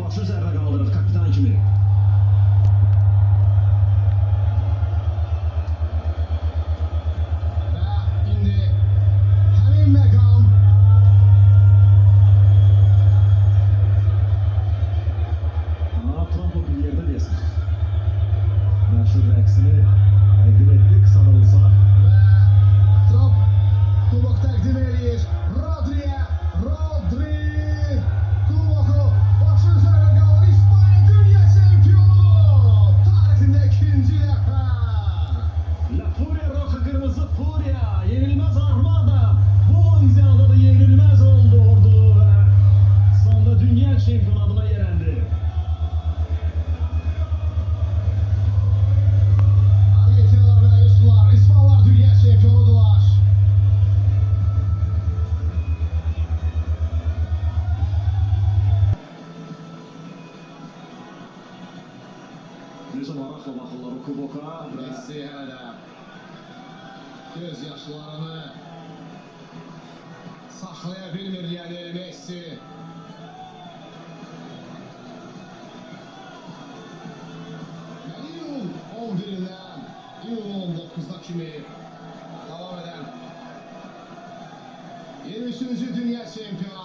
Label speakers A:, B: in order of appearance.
A: başı üzerine kaldırır kapitan kimi.
B: Ve indi həmin məqam.
A: Trump bir yerde diyesin. Meşhur rəqsini təqdim etdi kısa da olsa.
B: Və Trump kubok təqdim edir. Rodri kuboku başı üzerine qalır. İspanya dünya çempionu. Tarixində ikinci dəfə.
A: La Furia Roja Kırmızı Furia. Yenilmez Armada. Bu Olimpiyatta da yenilmez oldu ordu ve sonunda dünya şampiyonatına yerendi.
B: Argentinalar və Ruslar, İspanlar dünya çempionudular.
A: Necə maraqla baxırlar o kuboka və
B: Messi hələ də göz yaşlarını saxlaya bilmir Lionel Messi. Yəni iyun 11-dən iyun 19-da kimi davam edən 23-cü dünya çempionu